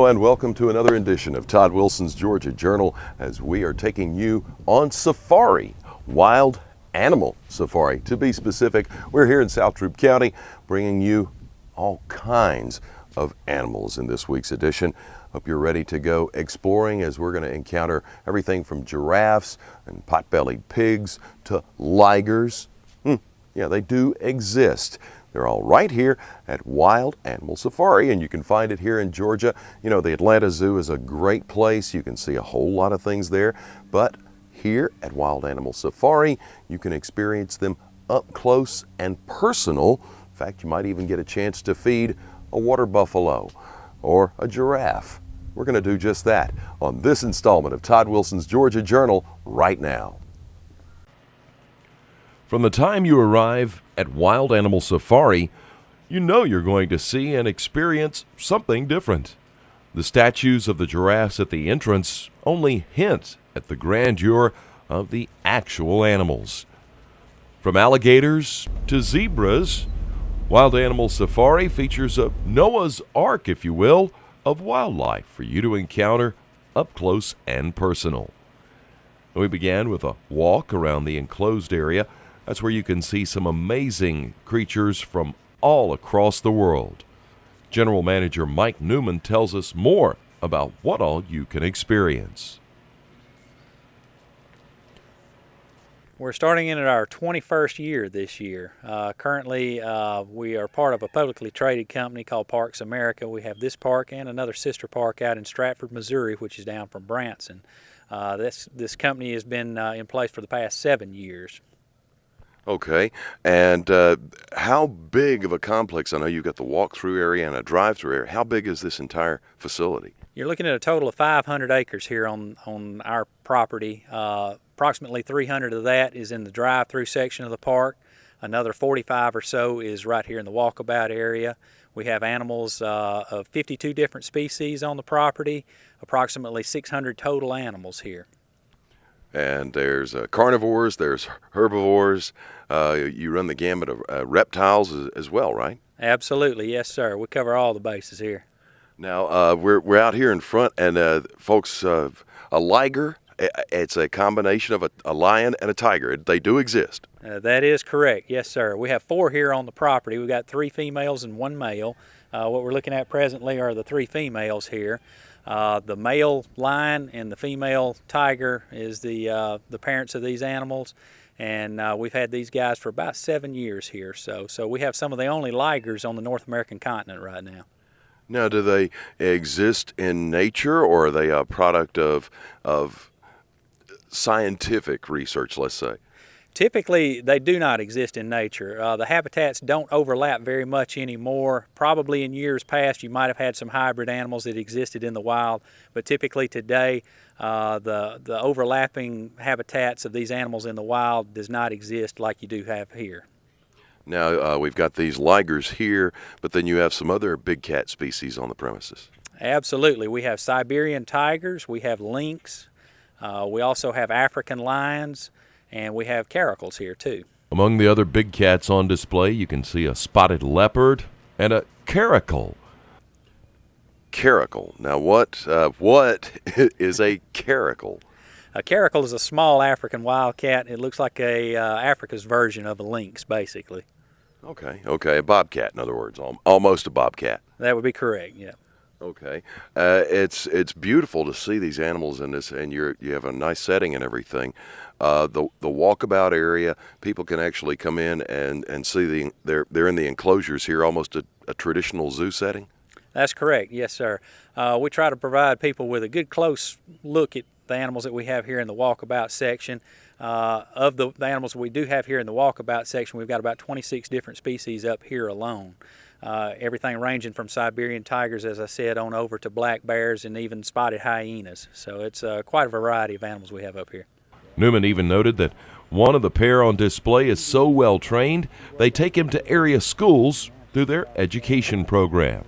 Hello and welcome to another edition of Todd Wilson's Georgia Journal as we are taking you on safari, wild animal safari. To be specific, we're here in South Troup County bringing you all kinds of animals in this week's edition. Hope you're ready to go exploring as we're going to encounter everything from giraffes and pot-bellied pigs to ligers. Yeah, they do exist. They're all right here at Wild Animal Safari, and you can find it here in Georgia. You know, the Atlanta Zoo is a great place. You can see a whole lot of things there, but here at Wild Animal Safari, you can experience them up close and personal. In fact, you might even get a chance to feed a water buffalo or a giraffe. We're going to do just that on this installment of Todd Wilson's Georgia Journal right now. From the time you arrive at Wild Animal Safari, you know you're going to see and experience something different. The statues of the giraffes at the entrance only hint at the grandeur of the actual animals. From alligators to zebras, Wild Animal Safari features a Noah's Ark, if you will, of wildlife for you to encounter up close and personal. We began with a walk around the enclosed area. That's where you can see some amazing creatures from all across the world. General Manager Mike Newman tells us more about what all you can experience. We're starting in at our 21st year this year. Currently, we are part of a publicly traded company called Parks America. We have this park and another sister park out in Stratford, Missouri, which is down from Branson. This company has been in place for the past 7 years. Okay, and how big of a complex? I know you've got the walk-through area and a drive-through area. How big is this entire facility? You're looking at a total of 500 acres here on our property. Approximately 300 of that is in the drive-through section of the park. Another 45 or so is right here in the walkabout area. We have animals of 52 different species on the property, approximately 600 total animals here. And there's carnivores, there's herbivores. You run the gamut of reptiles as well, right? Absolutely, yes, sir. We cover all the bases here. Now, we're out here in front, and folks, a liger, it's a combination of a lion and a tiger. They do exist. That is correct, yes, sir. We have 4 here on the property. We've got 3 females and 1 male. What we're looking at presently are the 3 females here. The male lion and the female tiger is the parents of these animals, and we've had these guys for about 7 years here. So we have some of the only ligers on the North American continent right now. Now, do they exist in nature, or are they a product of scientific research, let's say? Typically, they do not exist in nature. The habitats don't overlap very much anymore. Probably in years past, you might have had some hybrid animals that existed in the wild, but typically today, the overlapping habitats of these animals in the wild does not exist like you do have here. Now, we've got these ligers here, but then you have some other big cat species on the premises. Absolutely. We have Siberian tigers, we have lynx, we also have African lions, and we have caracals here too. Among the other big cats on display, you can see a spotted leopard and a caracal. Caracal. Now, what is a caracal? A caracal is a small African wildcat. It looks like Africa's version of a lynx, basically. Okay, a bobcat, in other words, almost a bobcat. That would be correct, yeah. Okay, it's beautiful to see these animals in this, and you have a nice setting and everything. The walkabout area, people can actually come in and see they're in the enclosures here, almost a traditional zoo setting. That's correct, yes, sir. We try to provide people with a good close look at the animals that we have here in the walkabout section. Of the animals we do have here in the walkabout section, we've got about 26 different species up here alone. Everything ranging from Siberian tigers, as I said, on over to black bears and even spotted hyenas. So it's quite a variety of animals we have up here. Newman even noted that one of the pair on display is so well trained, they take him to area schools through their education program.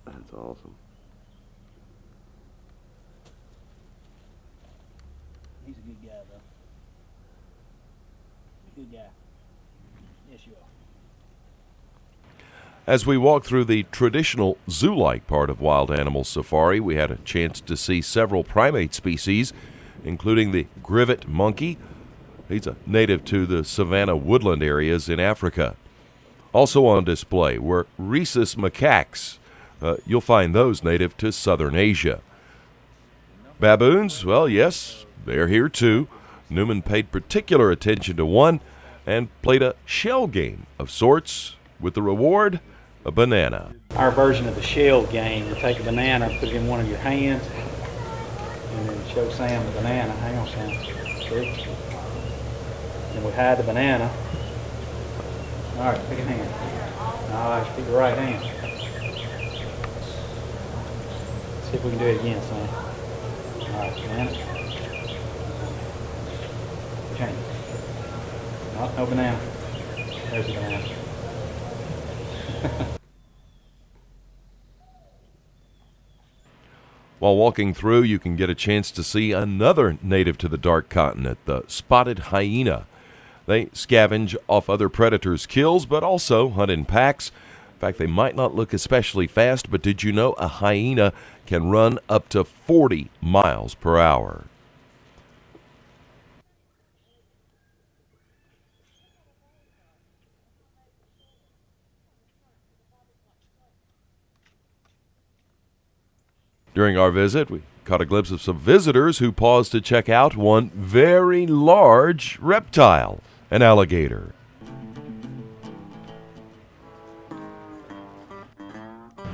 That's awesome. He's a good guy, though. Good guy. Yes, you are. As we walk through the traditional zoo-like part of Wild Animal Safari, we had a chance to see several primate species, including the grivet monkey. He's a native to the savanna woodland areas in Africa. Also on display were rhesus macaques. You'll find those native to southern Asia. Baboons, well, yes, they're here too. Newman paid particular attention to one and played a shell game of sorts with the reward, a banana. Our version of the shell game, you take a banana, put it in one of your hands, and then show Sam the banana. Hang on, Sam. See? And we hide the banana. All right, pick a hand. All right, pick the right hand. See if we can do it again, Sam. All right, banana. Which hand? No banana. There's the banana. While walking through, you can get a chance to see another native to the dark continent, the spotted hyena. They scavenge off other predators' kills, but also hunt in packs. In fact, they might not look especially fast, but did you know a hyena can run up to 40 miles per hour? During our visit, we caught a glimpse of some visitors who paused to check out one very large reptile, an alligator.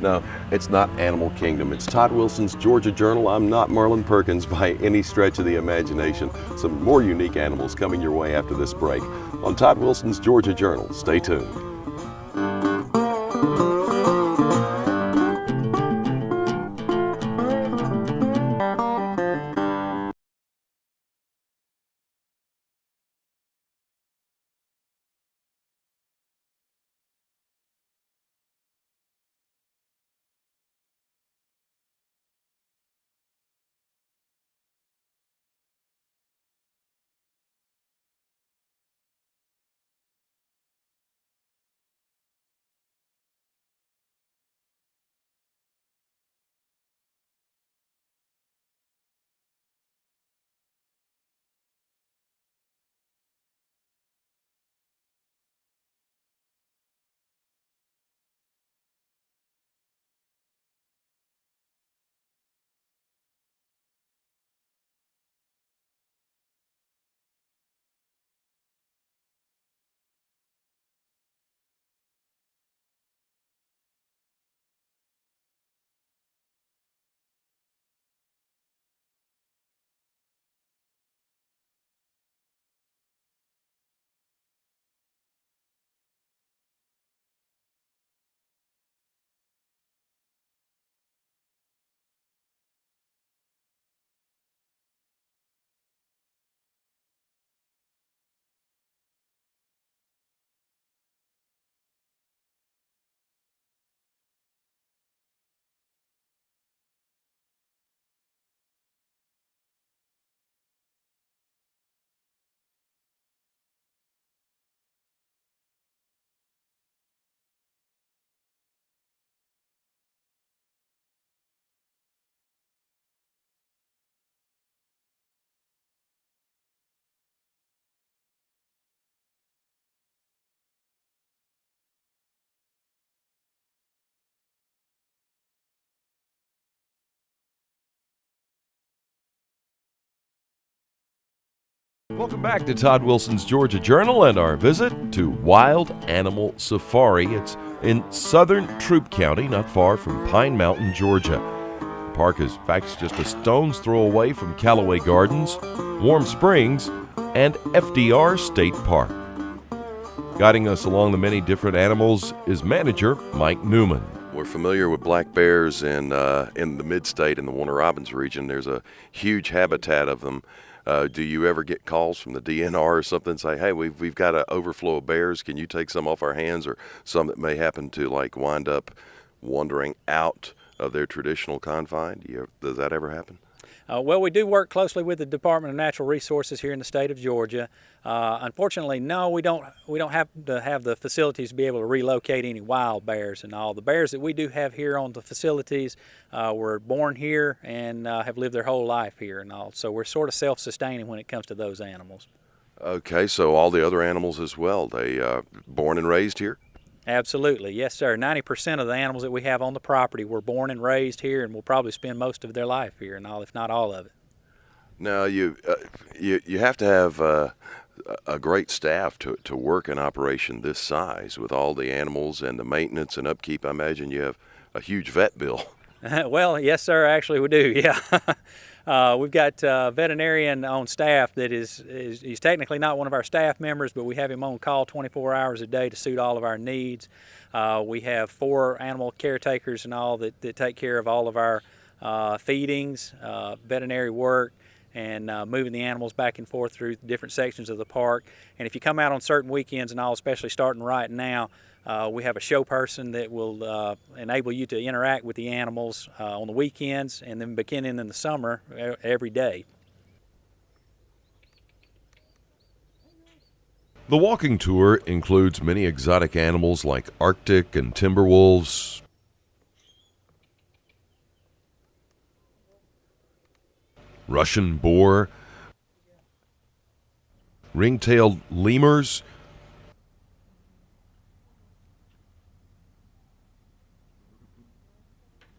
No, it's not Animal Kingdom. It's Todd Wilson's Georgia Journal. I'm not Marlin Perkins by any stretch of the imagination. Some more unique animals coming your way after this break on Todd Wilson's Georgia Journal. Stay tuned. Welcome back to Todd Wilson's Georgia Journal and our visit to Wild Animal Safari. It's in southern Troup County, not far from Pine Mountain, Georgia. The park is, in fact, just a stone's throw away from Callaway Gardens, Warm Springs, and FDR State Park. Guiding us along the many different animals is manager Mike Newman. We're familiar with black bears in the mid-state in the Warner Robins region. There's a huge habitat of them. Do you ever get calls from the DNR or something, say, hey, we've got an overflow of bears, can you take some off our hands, or some that may happen to like wind up wandering out of their traditional confine? Does that ever happen? Well, we do work closely with the Department of Natural Resources here in the state of Georgia. Unfortunately, no, we don't have to have the facilities to be able to relocate any wild bears and all. The bears that we do have here on the facilities were born here and have lived their whole life here and all. So we're sort of self-sustaining when it comes to those animals. Okay, so all the other animals as well, they born and raised here? Absolutely, yes, sir. 90% of the animals that we have on the property were born and raised here, and will probably spend most of their life here, and all, if not all of it. Now you have to have a great staff to work an operation this size with all the animals and the maintenance and upkeep. I imagine you have a huge vet bill. Well, yes, sir. Actually, we do. Yeah, we've got a veterinarian on staff that he's technically not one of our staff members, but we have him on call 24 hours a day to suit all of our needs. We have 4 animal caretakers and all that take care of all of our feedings, veterinary work, and moving the animals back and forth through different sections of the park. And if you come out on certain weekends and all, especially starting right now, we have a show person that will enable you to interact with the animals on the weekends, and then beginning in the summer every day. The walking tour includes many exotic animals like Arctic and timber wolves, Russian boar, ring-tailed lemurs,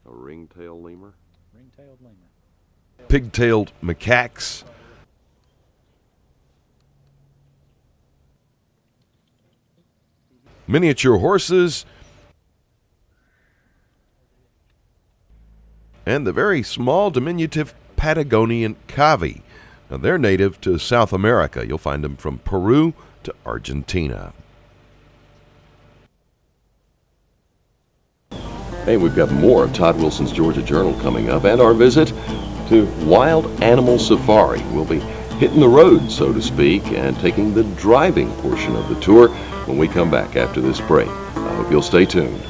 a ring-tailed lemur, pig-tailed macaques, miniature horses, and the very small diminutive Patagonian cavy. Now, they're native to South America. You'll find them from Peru to Argentina. Hey, we've got more of Todd Wilson's Georgia Journal coming up, and our visit to Wild Animal Safari. We'll be hitting the road, so to speak, and taking the driving portion of the tour when we come back after this break. I hope you'll stay tuned.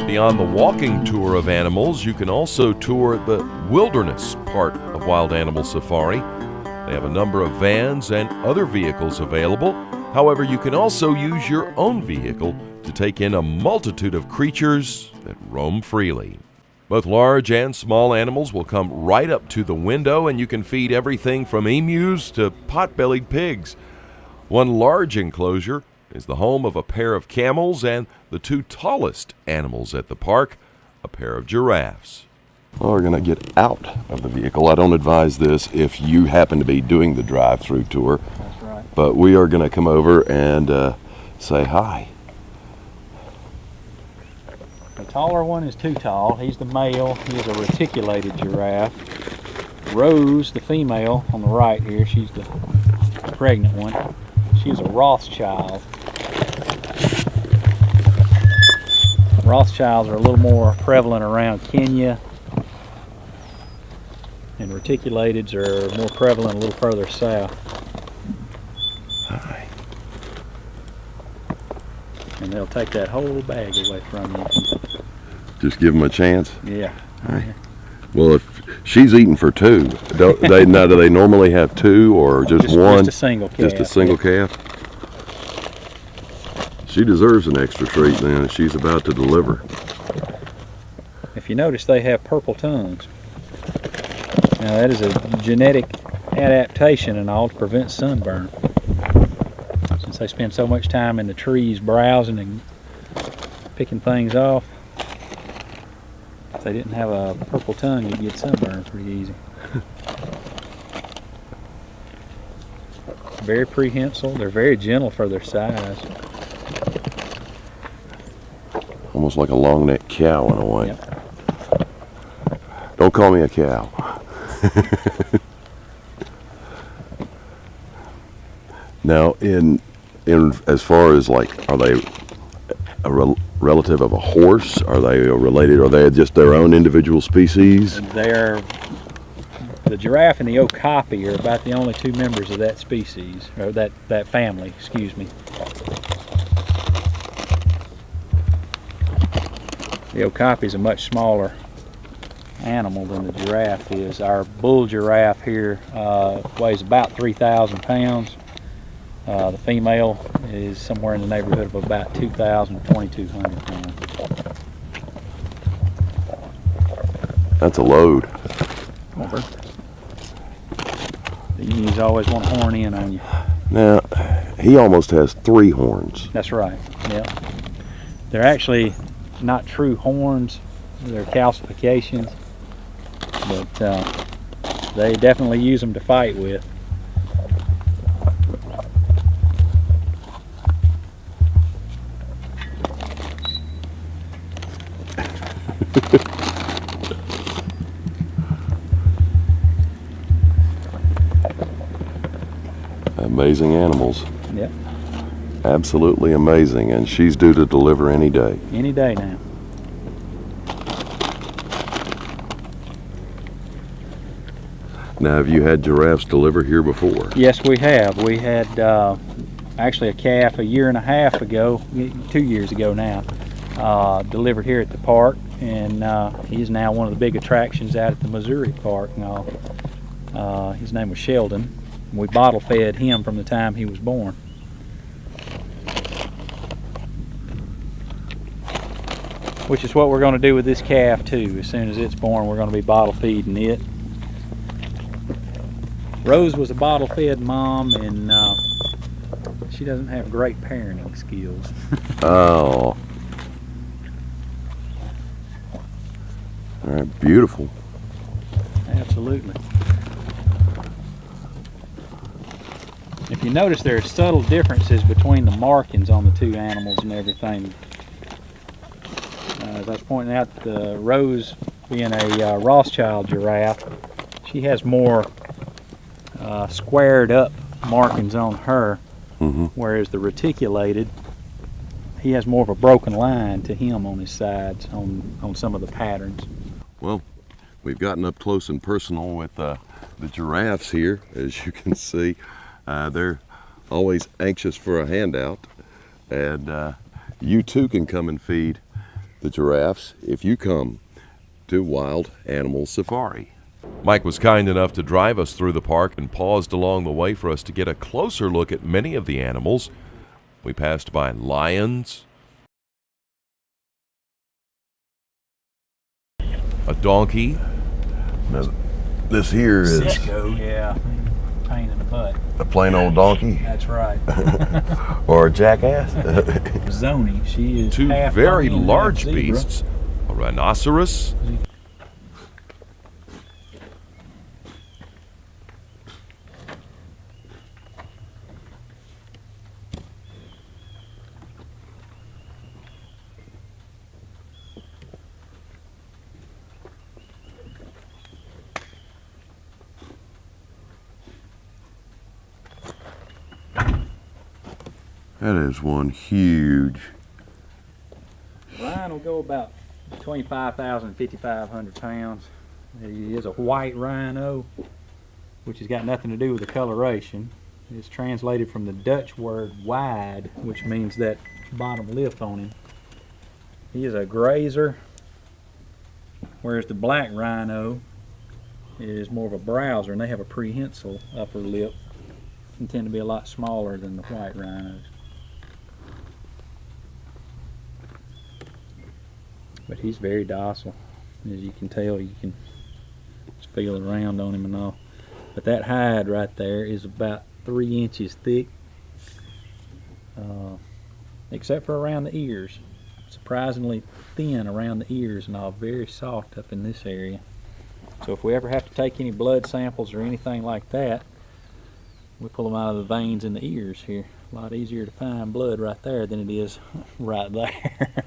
Beyond the walking tour of animals, you can also tour the wilderness part of Wild Animal Safari. They have a number of vans and other vehicles available. However, you can also use your own vehicle to take in a multitude of creatures that roam freely. Both large and small animals will come right up to the window, and you can feed everything from emus to pot-bellied pigs. One large enclosure is the home of a pair of camels and the two tallest animals at the park, a pair of giraffes. Well, we're going to get out of the vehicle. I don't advise this if you happen to be doing the drive-through tour. That's right. But we are going to come over and say hi. The taller one is too tall. He's the male. He is a reticulated giraffe. Rose, the female on the right here, she's the pregnant one. She's a Rothschild. Rothschilds are a little more prevalent around Kenya, and reticulateds are more prevalent a little further south. Hi. And they'll take that whole bag away from you. Just give them a chance. Yeah. Hi. Well, if she's eating for two, do they normally have two or just one? Just a single calf. Just a single calf? She deserves an extra treat then if she's about to deliver. If you notice, they have purple tongues. Now that is a genetic adaptation and all to prevent sunburn. Since they spend so much time in the trees browsing and picking things off, if they didn't have a purple tongue, you'd get sunburn pretty easy. Very prehensile. They're very gentle for their size. Almost like a long-necked cow in a way. Yep. Don't call me a cow. Now, in as far as like, are they a relative of a horse? Are they related? Are they just their own individual species? The giraffe and the okapi are about the only two members of that species, or that family, excuse me. The okapi is a much smaller animal than the giraffe is. Our bull giraffe here weighs about 3,000 pounds. The female is somewhere in the neighborhood of about 2,000, 2,200 pounds. That's a load. Over. The emus always want to horn in on you. Now, he almost has 3 horns. That's right. Yep. They're actually not true horns. They're calcifications, but they definitely use them to fight with. Amazing animals. Yep. Absolutely amazing, and she's due to deliver any day. Any day now. Now, have you had giraffes deliver here before? Yes, we have. We had actually a calf a year and a half ago, 2 years ago now, delivered here at the park, and he's now one of the big attractions out at the Missouri Park and all. His name was Sheldon. We bottle fed him from the time he was born. Which is what we're going to do with this calf too. As soon as it's born, we're going to be bottle feeding it. Rose was a bottle fed mom, and she doesn't have great parenting skills. Oh. All right, beautiful. Absolutely. If you notice, there are subtle differences between the markings on the two animals and everything. As I was pointing out, Rose being a Rothschild giraffe, she has more squared up markings on her, whereas the reticulated, he has more of a broken line to him on his sides on some of the patterns. Well, we've gotten up close and personal with the giraffes here, as you can see. They're always anxious for a handout, and you too can come and feed the giraffes if you come to Wild Animal Safari. Mike was kind enough to drive us through the park and paused along the way for us to get a closer look at many of the animals. We passed by lions, a donkey. Now, this here is Yeah, pain in the butt. a plain old donkey That's right. or a jackass. Zoni, she is Two half very donkey and large half zebra. beasts, a rhinoceros, That is one huge. Rhino will go about between 5,000 and 5,500 pounds. He is a white rhino, which has got nothing to do with the coloration. It's translated from the Dutch word wide, which means that bottom lip on him. He is a grazer, whereas the black rhino is more of a browser, and they have a prehensile upper lip and tend to be a lot smaller than the white rhinos. But he's very docile. As you can tell, you can just feel around on him and all. But that hide right there is about 3 inches thick, except for around the ears. Surprisingly thin around the ears and all, very soft up in this area. So if we ever have to take any blood samples or anything like that, we pull them out of the veins in the ears here. A lot easier to find blood right there than it is right there.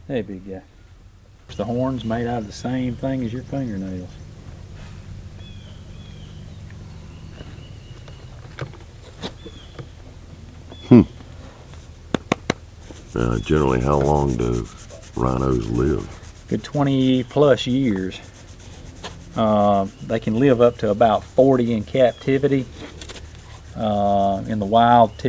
Hey, big guy. The horn's made out of the same thing as your fingernails. Generally, how long do rhinos live? Good 20 plus years. They can live up to about 40 in captivity. In the wild, typically